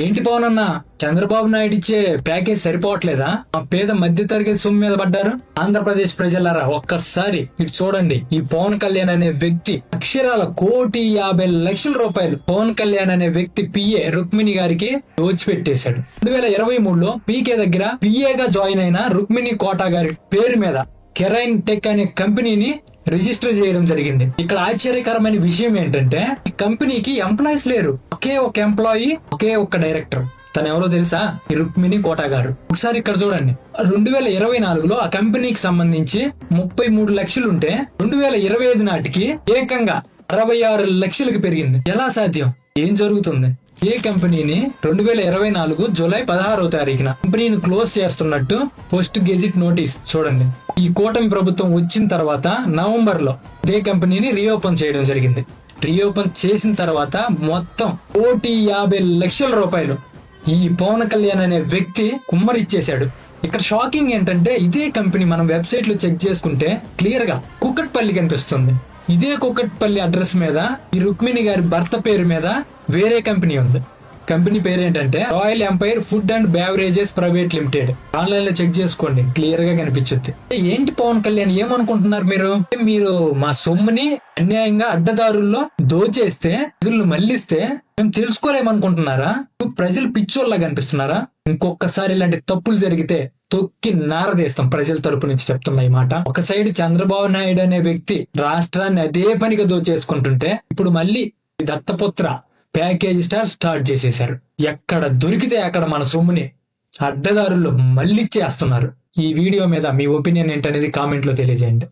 ఏంటి పవన్ అన్న, చంద్రబాబు నాయుడు ఇచ్చే ప్యాకేజ్ సరిపోవట్లేదా? ఆ పేద మధ్య తరగతి సొమ్ము మీద పడ్డారు. ఆంధ్రప్రదేశ్ ప్రజలారా ఒక్కసారి ఇటు చూడండి. ఈ పవన్ కళ్యాణ్ అనే వ్యక్తి అక్షరాల 1,50,00,000 పవన్ కళ్యాణ్ అనే వ్యక్తి పిఏ రుక్మిణి గారికి దోచిపెట్టేశాడు. 2023లో పీకే దగ్గర పిఏగా జాయిన్ అయిన రుక్మిణి కోటా గారి పేరు మీద కెరైన్ టెక్ అనే కంపెనీని రిజిస్టర్ చేయడం జరిగింది. ఇక్కడ ఆశ్చర్యకరమైన విషయం ఏంటంటే ఈ కంపెనీకి ఎంప్లాయీస్ లేరు. ఒకే ఒక ఎంప్లాయీ, ఒకే ఒక్క డైరెక్టర్. తను ఎవరో తెలుసా? ఈ రుక్మిణి కోటా గారు. ఒకసారి ఇక్కడ చూడండి. 2024లో ఆ కంపెనీకి సంబంధించి 33 లక్షలు ఉంటే 2025 నాటికి ఏకంగా 66 లక్షలకు పెరిగింది. ఎలా సాధ్యం? ఏం జరుగుతుంది? ఏ కంపెనీని 2024 జూలై 16వ తారీఖున కంపెనీని క్లోజ్ చేస్తున్నట్టు పోస్ట్ గెజిట్ నోటీస్ చూడండి. ఈ కూటమి ప్రభుత్వం వచ్చిన తర్వాత నవంబర్ లో ఇదే కంపెనీని రీఓపెన్ చేయడం జరిగింది. రీఓపెన్ చేసిన తర్వాత మొత్తం 1,50,00,000 ఈ పవన్ కళ్యాణ్ అనే వ్యక్తి కుమ్మరిచ్చేశాడు. ఇక్కడ షాకింగ్ ఏంటంటే ఇదే కంపెనీ మనం వెబ్సైట్ లో చెక్ చేసుకుంటే క్లియర్ గా కుక్కట్పల్లి కనిపిస్తుంది. ఇదే కుక్కట్పల్లి అడ్రస్ మీద ఈ రుక్మిణి గారి భర్త పేరు మీద వేరే కంపెనీ ఉంది. కంపెనీ పేరు ఏంటంటే Royal Empire Food and Beverages Private Limited. Online లో చెక్ చేసుకోండి, క్లియర్ గా కనిపించుద్ది. ఏంటి పవన్ కళ్యాణ్ ఏమనుకుంటున్నారు మీరు మా సొమ్ముని అన్యాయంగా అడ్డదారుల్లో దోచేస్తే ప్రజలను మళ్లిస్తే మేము తెలుసుకోలేమనుకుంటున్నారా? ప్రజలు పిచ్చోళ్ళగా కనిపిస్తున్నారా? ఇంకొకసారి ఇలాంటి తప్పులు జరిగితే తొక్కి నారదేస్తాం. ప్రజల తరపు నుంచి చెప్తున్నా ఈ మాట. ఒక సైడ్ చంద్రబాబు నాయుడు అనే వ్యక్తి రాష్ట్రాన్ని అదే పనిగా దోచేసుకుంటుంటే ఇప్పుడు మళ్ళీ దత్తపుత్ర ప్యాకేజీ స్టార్ట్ చేసేశారు. ఎక్కడ దొరికితే అక్కడ మన సొమ్ముని అడ్డదారుల్లో మళ్ళీ చేస్తున్నారు. ఈ వీడియో మీద మీ ఒపీనియన్ ఏంటనేది కామెంట్ లో తెలియజేయండి.